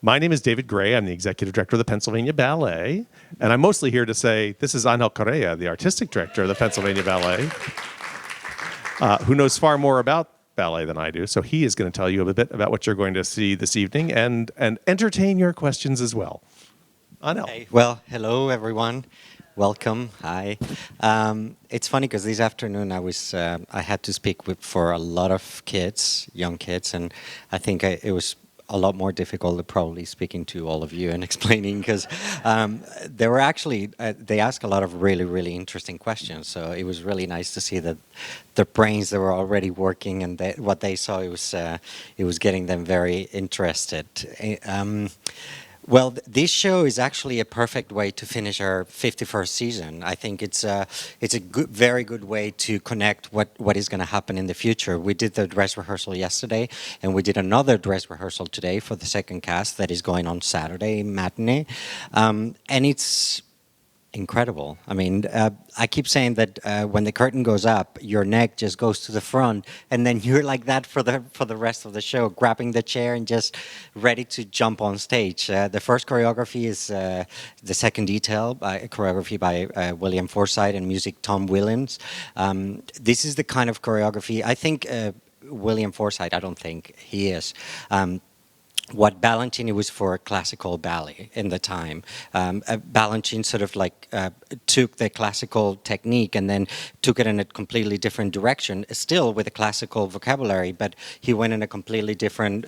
My name is David Gray. I'm the executive director of the Pennsylvania Ballet. And I'm mostly here to say this is Angel Corella, the artistic director of the Pennsylvania Ballet, who knows far more about ballet than I do. So he is going to tell you a bit about what you're going to see this evening and entertain your questions as well. Angel. Hey, well, hello everyone. Welcome. Hi. It's funny because this afternoon I had to speak for a lot of kids, young kids, and I think it was a lot more difficult than probably speaking to all of you and explaining because they were actually they asked a lot of really interesting questions. So it was really nice to see that their brains they were already working and what they saw it was getting them very interested. Well, this show is actually a perfect way to finish our 51st season. I think it's a very good way to connect what is going to happen in the future. We did the dress rehearsal yesterday, and we did another dress rehearsal today for the second cast that is going on Saturday matinee, and it's incredible. I mean, I keep saying that when the curtain goes up, your neck just goes to the front, and then you're like that for the rest of the show, grabbing the chair and just ready to jump on stage. The first choreography is the second detail, choreography by William Forsythe and music Tom Willens. This is the kind of choreography I think William Forsythe. I don't think he is. What Balanchine was for classical ballet in the time. Balanchine sort of like took the classical technique and then took it in a completely different direction, still with a classical vocabulary, but he went in a completely different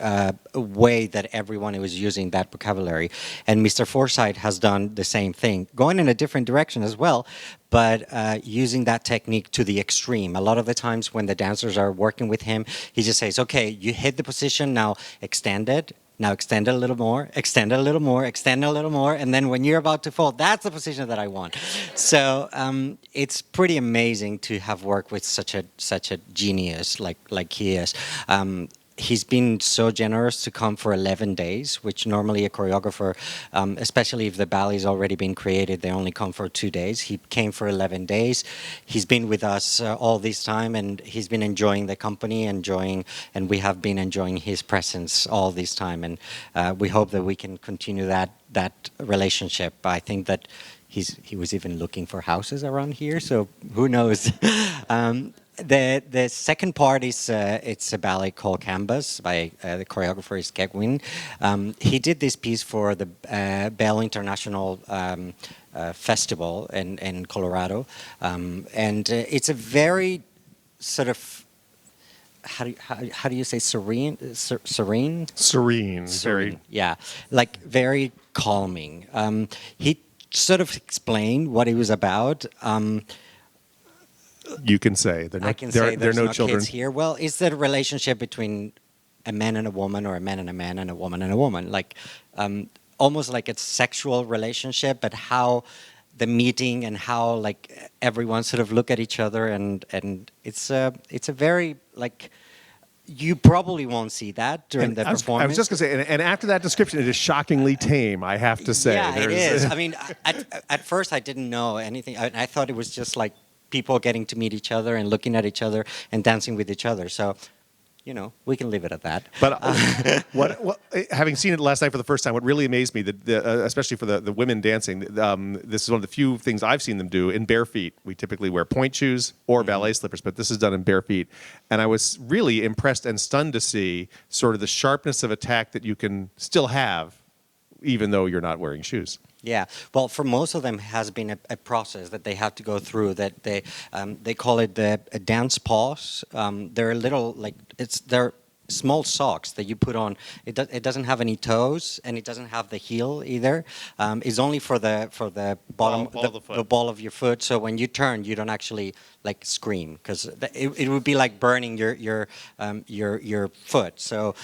way that everyone was using that vocabulary. And Mr. Forsythe has done the same thing, going in a different direction as well, but using that technique to the extreme. A lot of the times when the dancers are working with him, he just says, okay, you hit the position, now extend it. Now extend it a little more, extend it a little more, extend it a little more, and then when you're about to fall, that's the position that I want. So it's pretty amazing to have worked with such a genius like he is. He's been so generous to come for 11 days, which normally a choreographer, especially if the ballet's already been created, they only come for 2 days. He came for 11 days. He's been with us all this time, and he's been enjoying the company, and we have been enjoying his presence all this time. And we hope that we can continue that relationship. I think that he was even looking for houses around here, so who knows? The second part is it's a ballet called Canvas by the choreographer is Keigwin. He did this piece for the Bell International Festival in Colorado, and it's a very sort of how do you say serene? Serene. Very. Yeah, like very calming. He sort of explained what it was about. You can say I can say there's no no children kids here. Well, it's the relationship between a man and a woman, or a man and a man, and a woman and a woman. Like almost like it's sexual relationship, but how the meeting and how like everyone sort of look at each other, and it's a very like. You probably won't see that during the performance. I was just going to say, and after that description, it is shockingly tame, I have to say. Yeah, it is. I mean, at first I didn't know anything. I thought it was just like people getting to meet each other and looking at each other and dancing with each other. So, you know, we can leave it at that. But what having seen it last night for the first time, what really amazed me, especially for the women dancing, this is one of the few things I've seen them do in bare feet. We typically wear point shoes or ballet slippers, but this is done in bare feet. And I was really impressed and stunned to see sort of the sharpness of attack that you can still have, even though you're not wearing shoes. Yeah, well, for most of them has been a process that they have to go through. That they call it a dance pause. They're little like they're small socks that you put on. It doesn't have any toes, and it doesn't have the heel either. It's only for the bottom the ball of your foot. So when you turn, you don't actually like scream, because it would be like burning your foot. So.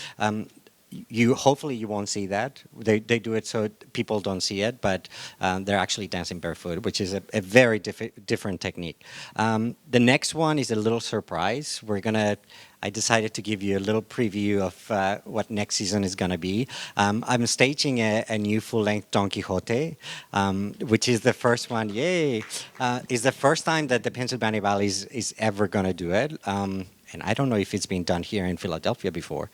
Hopefully you won't see that. They do it so people don't see it, but they're actually dancing barefoot, which is a very different technique. The next one is a little surprise. I decided to give you a little preview of what next season is gonna be. I'm staging a new full-length Don Quixote, which is the first one. Yay! It's the first time that the Pennsylvania Ballet is ever gonna do it, and I don't know if it's been done here in Philadelphia before.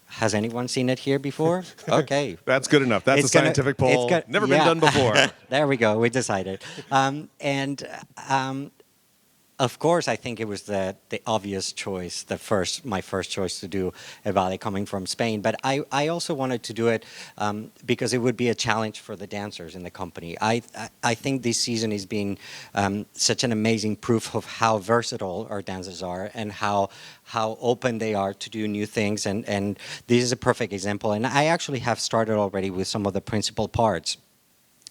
Has anyone seen it here before? Okay. That's good enough. That's It's a gonna- scientific it's poll. go- Never been yeah. done before. There we go. We decided. And of course, I think it was the obvious choice, my first choice to do a ballet coming from Spain. But I also wanted to do it because it would be a challenge for the dancers in the company. I think this season has been such an amazing proof of how versatile our dancers are and how open they are to do new things. And this is a perfect example. And I actually have started already with some of the principal parts.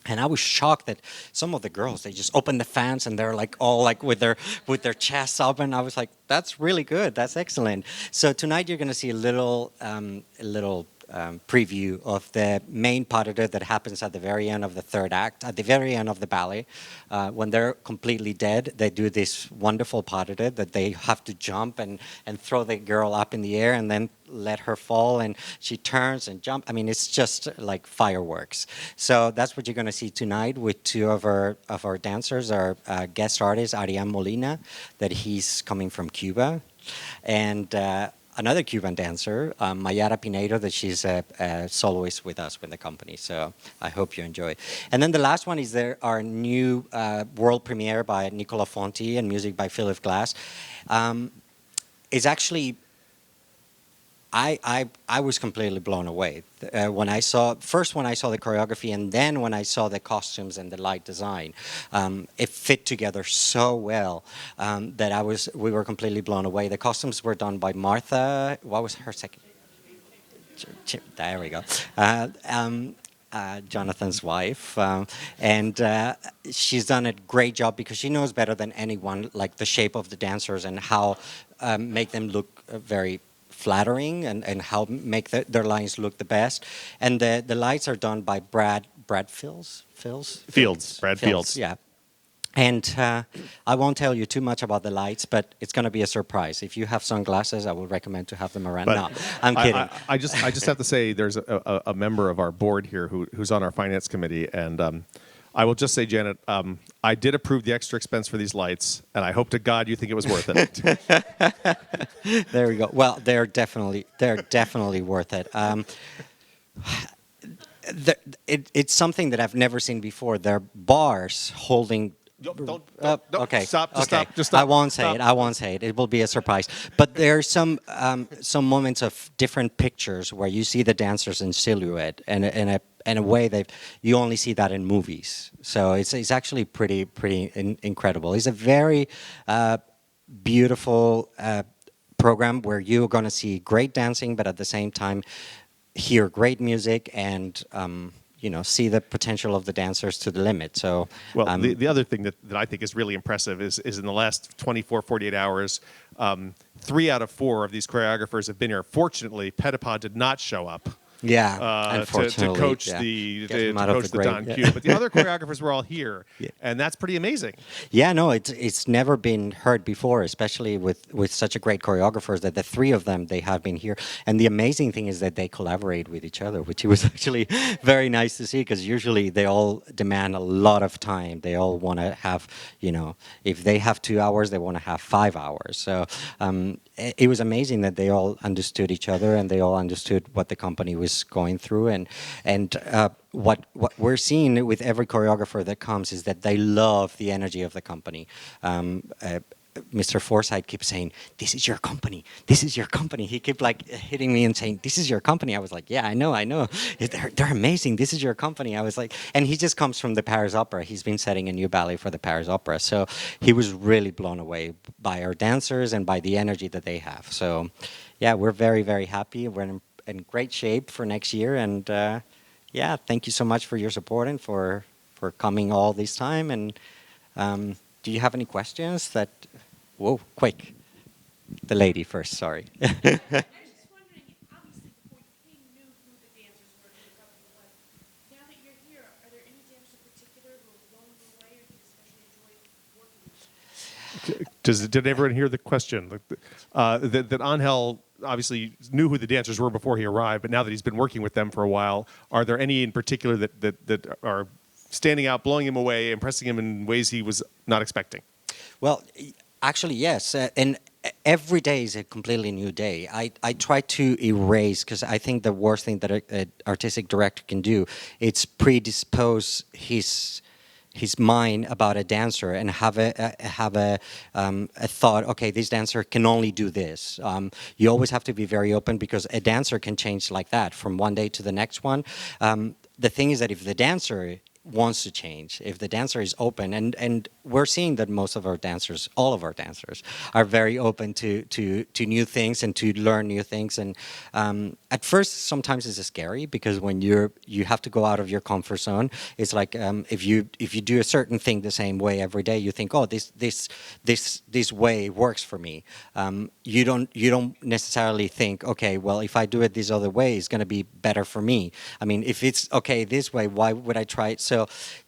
And I was shocked that some of the girls, they just open the fans and they're like all like with their chests open. I was like, that's really good. That's excellent. So tonight you're going to see a little preview of the main pas de deux that happens at the very end of the third act, at the very end of the ballet. When they're completely dead, they do this wonderful pas de deux that they have to jump and throw the girl up in the air and then let her fall, and she turns and jumps. I mean, it's just like fireworks. So that's what you're going to see tonight with two of our dancers, our guest artist, Ariane Molina, that he's coming from Cuba, and another Cuban dancer, Mayara Pinedo, that she's a soloist with us with the company. So I hope you enjoy. And then the last one is our new world premiere by Nicola Fonte and music by Philip Glass. It's actually, I was completely blown away when I saw the choreography, and then when I saw the costumes and the light design. It fit together so well that we were completely blown away. The costumes were done by Martha. What was her second? There we go. Jonathan's wife, and she's done a great job because she knows better than anyone, like the shape of the dancers and how make them look very flattering and how make their lines look the best. And the lights are done by Brad Fields. Brad Fields. Yeah. And I won't tell you too much about the lights, but it's going to be a surprise. If you have sunglasses, I would recommend to have them around. But no, I'm kidding. I just have to say, there's a member of our board here who's on our finance committee, and I will just say, Janet, I did approve the extra expense for these lights, and I hope to God you think it was worth it. There we go. Well, they're definitely worth it. It's something that I've never seen before. They're bars holding. Don't, okay. Stop. Just stop. I won't say it. I won't say it. It will be a surprise. But there are some moments of different pictures where you see the dancers in silhouette, and in a way that you only see that in movies. So it's actually pretty incredible. It's a very beautiful program where you're going to see great dancing, but at the same time hear great music and see the potential of the dancers to the limit. So, well, the other thing that I think is really impressive is in the last 24, 48 hours, 3 out of 4 of these choreographers have been here. Fortunately, Pettipa did not show up. Yeah, unfortunately, to coach yeah. the Don Q. But the other choreographers were all here, and that's pretty amazing. Yeah, no, it's never been heard before, especially with such a great choreographers. That the 3 of them, they have been here, and the amazing thing is that they collaborate with each other, which was actually very nice to see, because usually they all demand a lot of time. They all want to have, if they have 2 hours, they want to have 5 hours. So it was amazing that they all understood each other and they all understood what the company was going through, and what we're seeing with every choreographer that comes is that they love the energy of the company. Mr. Forsythe keeps saying, "This is your company. This is your company." He kept like hitting me and saying, "This is your company." I was like, "Yeah, I know. They're amazing. This is your company." I was like, and he just comes from the Paris Opera. He's been setting a new ballet for the Paris Opera, so he was really blown away by our dancers and by the energy that they have. So, yeah, we're very happy. We're in great shape for next year, and thank you so much for your support and for coming all this time. And do you have any questions? Whoa, quick. The lady first, sorry. I was just wondering, obviously before you came, you knew who the dancers were, who the company was. Now that you're here, are there any dancers in particular who have blown you away or you especially enjoy working with? Did everyone hear the question? That Angel obviously knew who the dancers were before he arrived, but now that he's been working with them for a while, are there any in particular that are standing out, blowing him away, impressing him in ways he was not expecting? Well, actually, yes. And every day is a completely new day. I try to erase, because I think the worst thing that an artistic director can do, it's predispose his mind about a dancer and have a thought. Okay, this dancer can only do this. You always have to be very open, because a dancer can change like that from one day to the next one. The thing is that if the dancer wants to change, if the dancer is open, and we're seeing that most of our dancers, all of our dancers, are very open to new things and to learn new things. And at first, sometimes it's scary, because when you have to go out of your comfort zone, it's like if you do a certain thing the same way every day, you think, oh, this way works for me. You don't necessarily think, okay, well, if I do it this other way, it's going to be better for me. I mean, if it's okay this way, why would I try it? So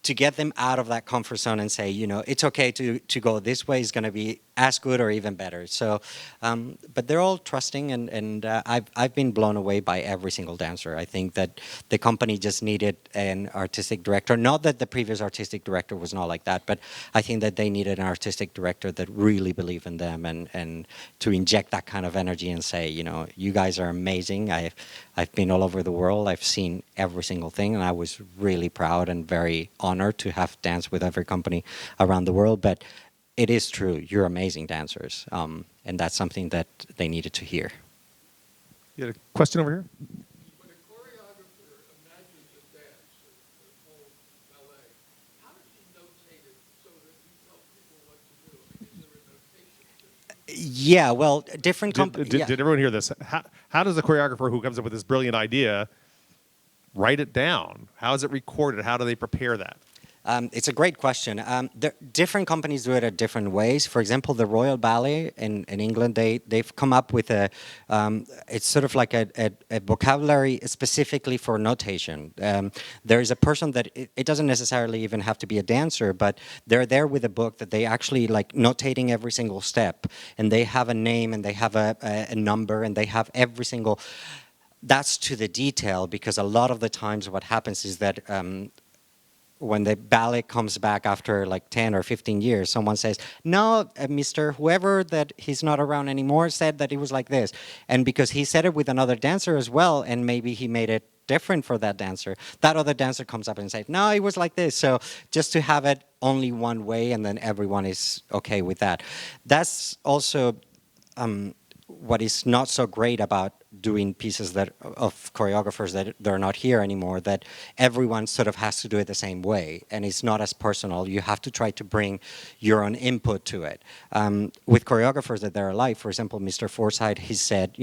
to get them out of that comfort zone and say, it's okay to go this way, is going to be as good or even better. So, but they're all trusting, and I've been blown away by every single dancer. I think that the company just needed an artistic director. Not that the previous artistic director was not like that, but I think that they needed an artistic director that really believed in them, and to inject that kind of energy and say, you guys are amazing. I've been all over the world. I've seen every single thing, and I was really proud and very honored to have danced with every company around the world. But it is true, you're amazing dancers, and that's something that they needed to hear. You had a question over here? When a choreographer imagines a dance, a whole ballet, how does he notate it so that he tells people what to do? I mean, is there a notation? Yeah, well, different Did everyone hear this? How does the choreographer who comes up with this brilliant idea write it down? How is it recorded? How do they prepare that? It's a great question. Different companies do it at different ways. For example, the Royal Ballet in England, they've come up with it's sort of like a vocabulary specifically for notation. There is a person that, it doesn't necessarily even have to be a dancer, but they're there with a book that they actually like notating every single step. And they have a name, and they have a number, and they have every single... That's to the detail, because a lot of the times what happens is that when the ballet comes back after like 10 or 15 years, someone says, no, Mr. Whoever that he's not around anymore said that it was like this. And because he said it with another dancer as well, and maybe he made it different for that dancer, that other dancer comes up and says, no, it was like this. So just to have it only one way, and then everyone is okay with that. That's also what is not so great about doing pieces that of choreographers that they're not here anymore, that everyone sort of has to do it the same way, and it's not as personal. You have to try to bring your own input to it. With choreographers that they're alive, for example, Mr. Forsythe, he said,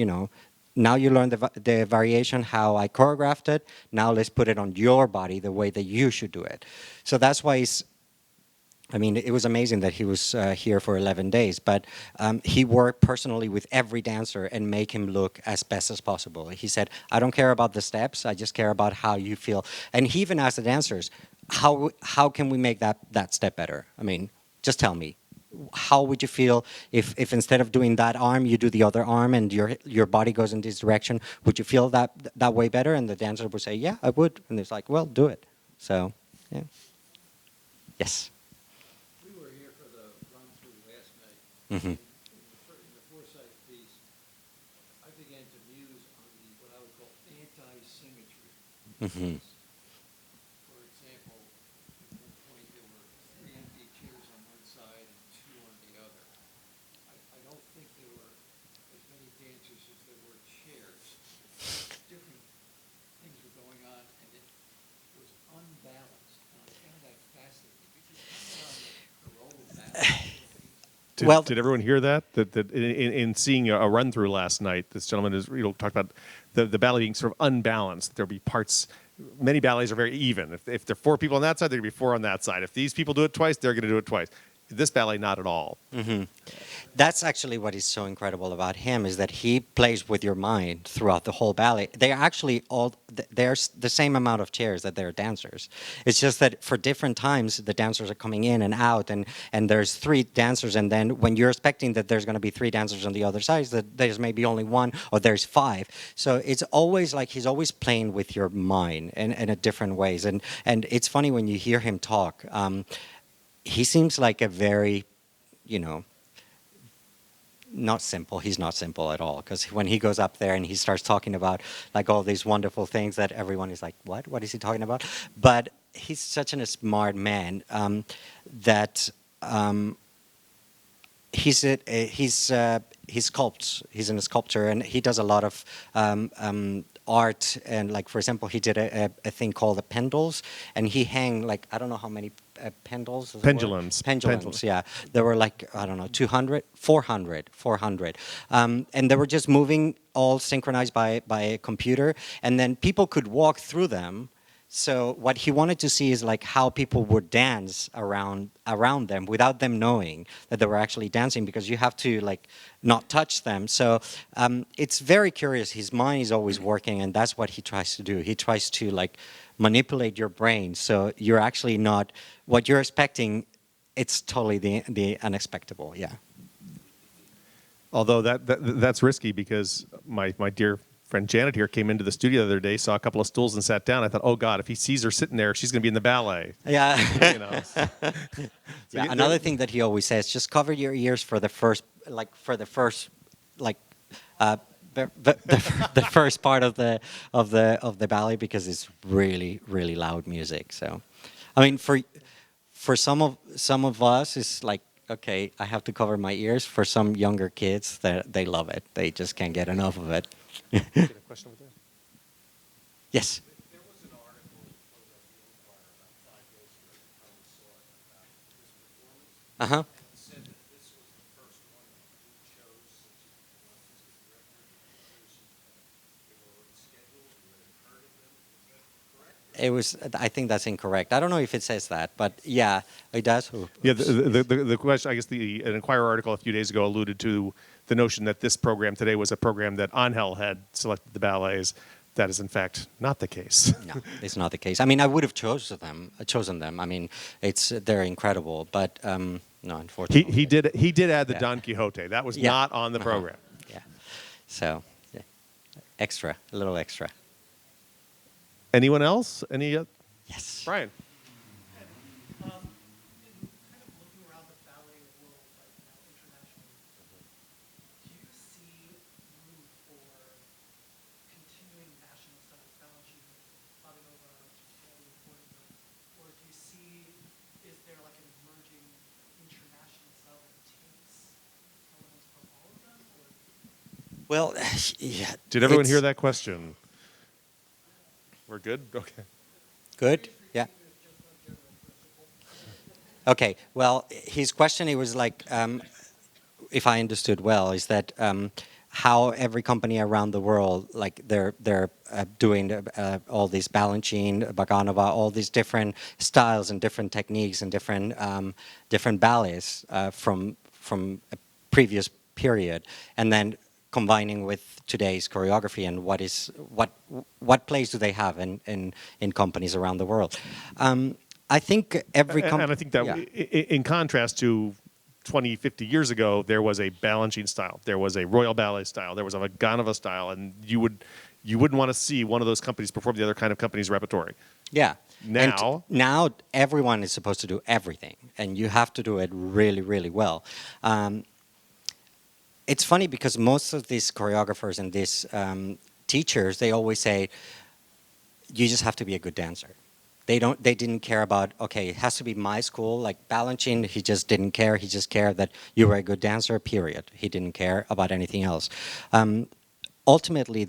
now you learn the variation, how I choreographed it, now let's put it on your body the way that you should do it. So that's why it was amazing that he was here for 11 days, but he worked personally with every dancer and make him look as best as possible. He said, I don't care about the steps, I just care about how you feel. And he even asked the dancers, how can we make that step better? I mean, just tell me. How would you feel if instead of doing that arm, you do the other arm and your body goes in this direction? Would you feel that way better? And the dancer would say, yeah, I would. And it's like, well, do it. So, yeah. Yes. Mm-hmm. In the Forsythe piece, I began to muse on what I would call anti-symmetry. Mm-hmm. For example, at one point there were 3 empty chairs on one side and 2 on the other. I don't think there were as many dancers as there were chairs. Different things were going on, and it was unbalanced. And I found that fascinating, because coming on the Corella ballet. Did everyone hear that? That in seeing a run through last night, this gentleman is talked about the ballet being sort of unbalanced. There'll be parts. Many ballets are very even. If there are 4 people on that side, there will be 4 on that side. If these people do it twice, they're going to do it twice. This ballet, not at all. Mm-hmm. That's actually what is so incredible about him, is that he plays with your mind throughout the whole ballet. They're actually there's the same amount of chairs that there are dancers. It's just that for different times, the dancers are coming in and out, and there's 3 dancers, and then when you're expecting that there's going to be 3 dancers on the other side, that there's maybe only 1, or there's 5. So it's always like he's always playing with your mind in a different ways. And it's funny when you hear him talk. He seems like a very, not simple. He's not simple at all, because when he goes up there and he starts talking about like all these wonderful things that everyone is like, what? What is he talking about? But he's such a smart man that he sculpts. He's a sculptor, and he does a lot of art. And like, for example, he did a thing called the pendles, and he hang like, I don't know how many pendles. is the word? Pendulums. Pendulums. Yeah, there were like, I don't know, 200, 400, 400, and they were just moving, all synchronized by a computer, and then people could walk through them. So what he wanted to see is like how people would dance around them without them knowing that they were actually dancing, because you have to like not touch them. So it's very curious. His mind is always working, and that's what he tries to do. He tries to like manipulate your brain, so you're actually not what you're expecting. It's totally the unexpected. Yeah. Although that's risky, because my dear friend Janet here came into the studio the other day, saw a couple of stools and sat down. I thought, oh God, if he sees her sitting there, she's going to be in the ballet. Yeah. You know. Yeah. Another thing that he always says: just cover your ears for the first, the first part of the ballet, because it's really really loud music. So, I mean, for some of us, it's like, okay, I have to cover my ears. For some younger kids, they love it. They just can't get enough of it. Get a question over there? Yes. There was an article in Philadelphia Inquirer about 5 days ago that probably saw it about this performance. Uh huh. And it said that this was the first one that you chose since you became artistic director. Others they were already scheduled. You had heard of them. Is that correct? It was. I think that's incorrect. I don't know if it says that, but yeah, it does. Yeah, the question, I guess an Inquirer article a few days ago alluded to the notion that this program today was a program that Angel had selected the ballets. That is, in fact, not the case. No, it's not the case. I mean, I would have chosen them. I mean, they're incredible, but no, unfortunately. He did add the Yeah. Don Quixote. That was Yeah. not on the Uh-huh. program. Yeah. So, yeah. A little extra. Anyone else? Yes. Brian? In kind of looking around the ballet world right now internationally, do you see room for continuing national styles, balancing, Padanova, or do you see, is there like an emerging international style that takes elements from all of them? Or Well, yeah. Did everyone it's- hear that question? We're good? Okay. Good? Yeah. Okay. Well, his question, it was like, if I understood well, is that how every company around the world, like they're doing all these balancing, Baganova, all these different styles and different techniques and different ballets from a previous period, and then combining with today's choreography, and what place do they have in companies around the world. I think every company... And I think that in contrast to 20, 50 years ago, there was a balancing style. There was a Royal Ballet style. There was a Vaganova style. And you wouldn't want to see one of those companies perform the other kind of company's repertory. Yeah. Now... Now everyone is supposed to do everything, and you have to do it really, really well. It's funny because most of these choreographers and these teachers, they always say, you just have to be a good dancer. They didn't care about, okay, it has to be my school, like Balanchine, he just didn't care. He just cared that you were a good dancer, period. He didn't care about anything else. Ultimately,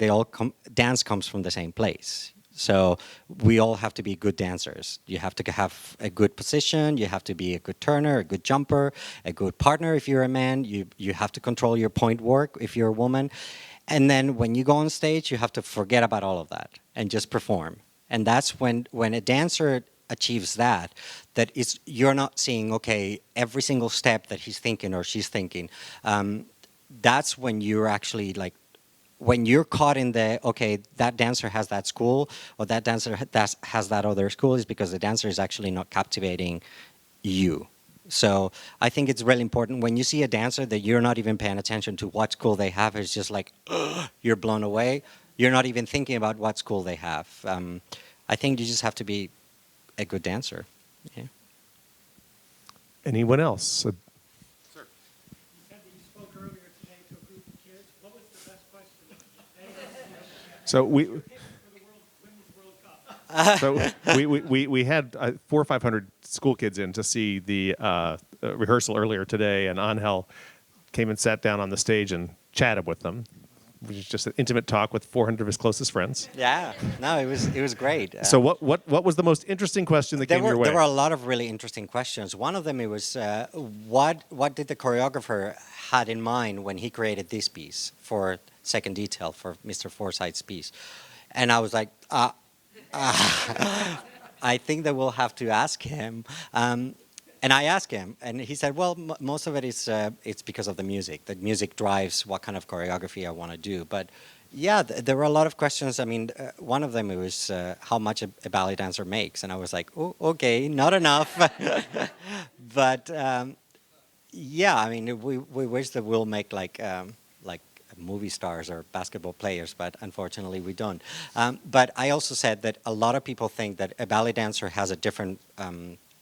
dance comes from the same place. So we all have to be good dancers. You have to have a good position. You have to be a good turner, a good jumper, a good partner if you're a man. You have to control your point work if you're a woman. And then when you go on stage, you have to forget about all of that and just perform. And that's when a dancer achieves that is, you're not seeing, okay, every single step that he's thinking or she's thinking. That's when you're actually like, when you're caught in the, okay, that dancer has that school, or that dancer has that other school, is because the dancer is actually not captivating you. So I think it's really important when you see a dancer that you're not even paying attention to what school they have. It's just like, you're blown away. You're not even thinking about what school they have. I think you just have to be a good dancer. Yeah. Anyone else? you said that you spoke earlier today So we had 400 or 500 school kids in to see the rehearsal earlier today, and Angel came and sat down on the stage and chatted with them, which is just an intimate talk with 400 of his closest friends. Yeah, no, it was great. So what was the most interesting question that came your way? There were a lot of really interesting questions. One of them it was what did the choreographer had in mind when he created this piece for second detail for Mr. Forsythe's piece, and I was like, I think that we'll have to ask him. And I asked him, and he said, well, most of it is it's because of the music. The music drives what kind of choreography I want to do. But yeah, there were a lot of questions. I mean, one of them was how much a ballet dancer makes. And I was like, oh, okay, not enough. But yeah, I mean, we wish that we'll make like movie stars or basketball players, but unfortunately we don't. But I also said that a lot of people think that a ballet dancer has a different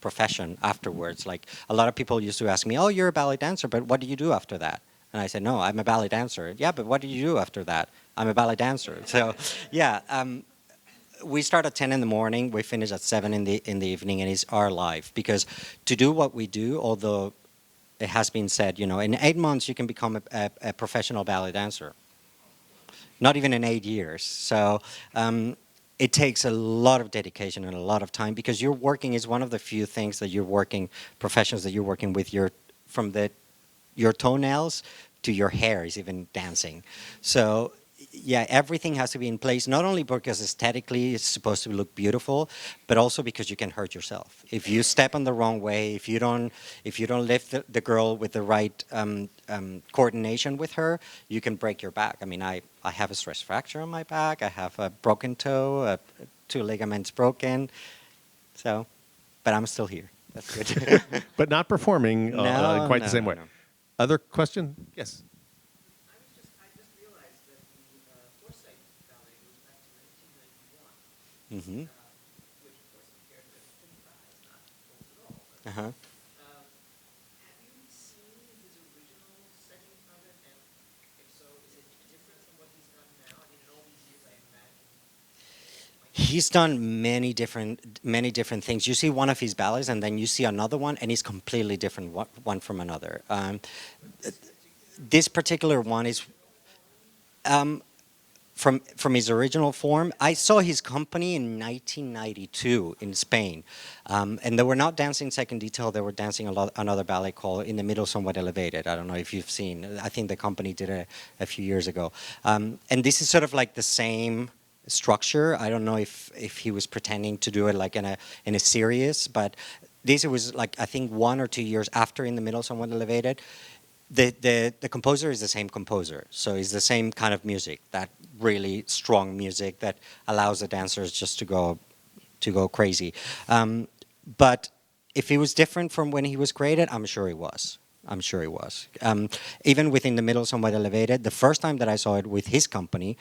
profession afterwards. Like a lot of people used to ask me, oh, you're a ballet dancer, but what do you do after that? And I said, no, I'm a ballet dancer. Yeah, but what do you do after that? I'm a ballet dancer. So yeah, we start at 10 in the morning, we finish at 7 in the evening, and it's our life. Because to do what we do, although it has been said, you know, in 8 months you can become a professional ballet dancer. Not even in 8 years. So it takes a lot of dedication and a lot of time, because you're working is one of the few things that you're working, professions that you're working with your toenails to your hair is even dancing. So yeah, everything has to be in place, not only because aesthetically it's supposed to look beautiful, but also because you can hurt yourself. If you step on the wrong way, if you don't lift the girl with the right coordination with her, you can break your back. I mean, I have a stress fracture on my back, I have a broken toe, 2 ligaments broken, so, but I'm still here. That's good. But not performing quite the same way. No. Other question? Yes. I just realized that the Forsythe ballet goes back to 1991, Mm-hmm. which of course compared to Finba is not old at all. Uh-huh. Have you seen his original setting of it, and if so, is it different from what he's done now? I mean, in all these years, I imagine. He's done many different things. You see one of his ballets, and then you see another one, and it's completely different one from another. This particular one is from his original form. I saw his company in 1992 in Spain, and they were not dancing second detail. They were dancing another ballet called In the Middle, Somewhat Elevated. I don't know if you've seen. I think the company did it a few years ago, and this is sort of like the same structure. I don't know if he was pretending to do it like in a series, but this was like I think 1 or 2 years after In the Middle, Somewhat Elevated. The composer is the same composer, so it's the same kind of music, that really strong music that allows the dancers just to go crazy. But if it was different from when he was created, I'm sure he was. Even within the Middle, Somewhat Elevated, the first time that I saw it with his company,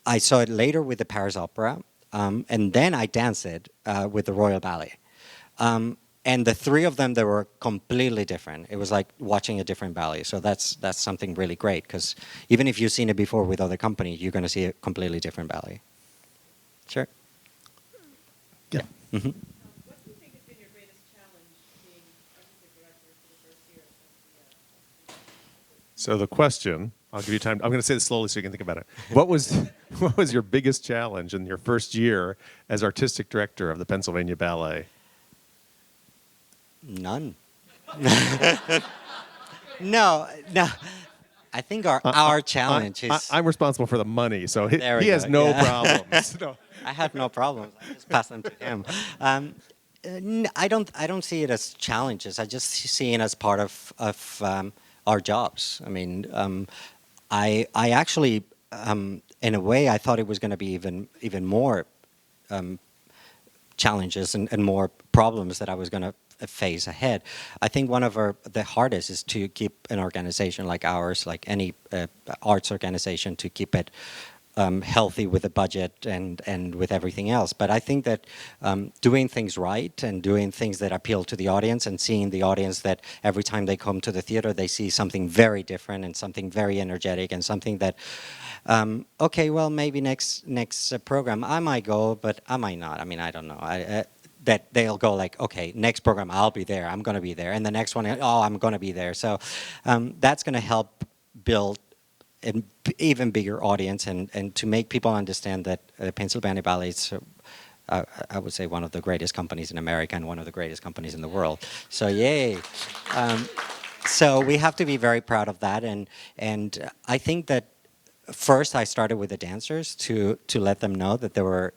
I saw it later with the Paris Opera, and then I danced it with the Royal Ballet. And the 3 of them, they were completely different. It was like watching a different ballet. So that's something really great, because even if you've seen it before with other companies, you're going to see a completely different ballet. Sure. Yeah. Mm-hmm. What do you think has been your greatest challenge being artistic director for the first year of the So the question, I'll give you time. I'm going to say this slowly so you can think about it. What was your biggest challenge in your first year as artistic director of the Pennsylvania Ballet? None. No. I think our challenge is. I'm responsible for the money, so he There we has go, no yeah. problems. No. I had no problems. I just passed them to him. I don't see it as challenges. I just see it as part of our jobs. I mean, I actually, in a way, I thought it was going to be even more challenges and more problems that I was going to face ahead. I think one of the hardest is to keep an organization like ours, like any arts organization, to keep it healthy with the budget and with everything else. But I think that doing things right and doing things that appeal to the audience and seeing the audience that every time they come to the theater they see something very different and something very energetic and something that okay, well maybe next program I might go, but I might not. I mean, I don't know. That they'll go like, okay, next program I'll be there. I'm going to be there, and the next one, oh, I'm going to be there. So that's going to help build an even bigger audience and to make people understand that Pennsylvania Ballet is, I would say, one of the greatest companies in America and one of the greatest companies in the world. So yay. So we have to be very proud of that. And I think that first I started with the dancers to let them know that there were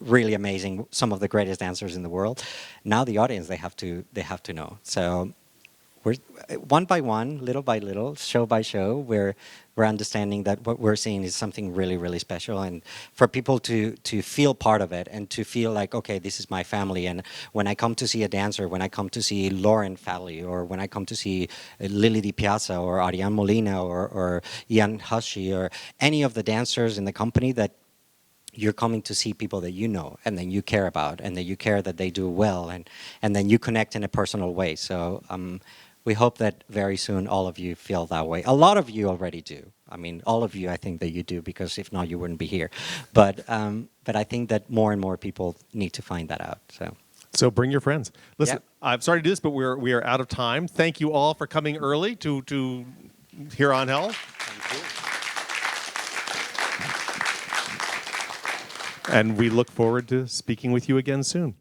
really amazing, some of the greatest dancers in the world. Now the audience, they have to know. So we're one by one, little by little, show by show, we're understanding that what we're seeing is something really, really special, and for people to feel part of it and to feel like, okay, this is my family. And when I come to see a dancer, when I come to see Lauren Fally, or when I come to see Lily Di Piazza or Ariane Molina or Ian Hussey or any of the dancers in the company, that you're coming to see people that you know and then you care about and that you care that they do well, and then you connect in a personal way. So we hope that very soon all of you feel that way. A lot of you already do. I mean, all of you, I think that you do, because if not, you wouldn't be here. But I think that more and more people need to find that out. So bring your friends. Listen, Yep. I'm sorry to do this, but we are out of time. Thank you all for coming early to Here on Hell. And we look forward to speaking with you again soon.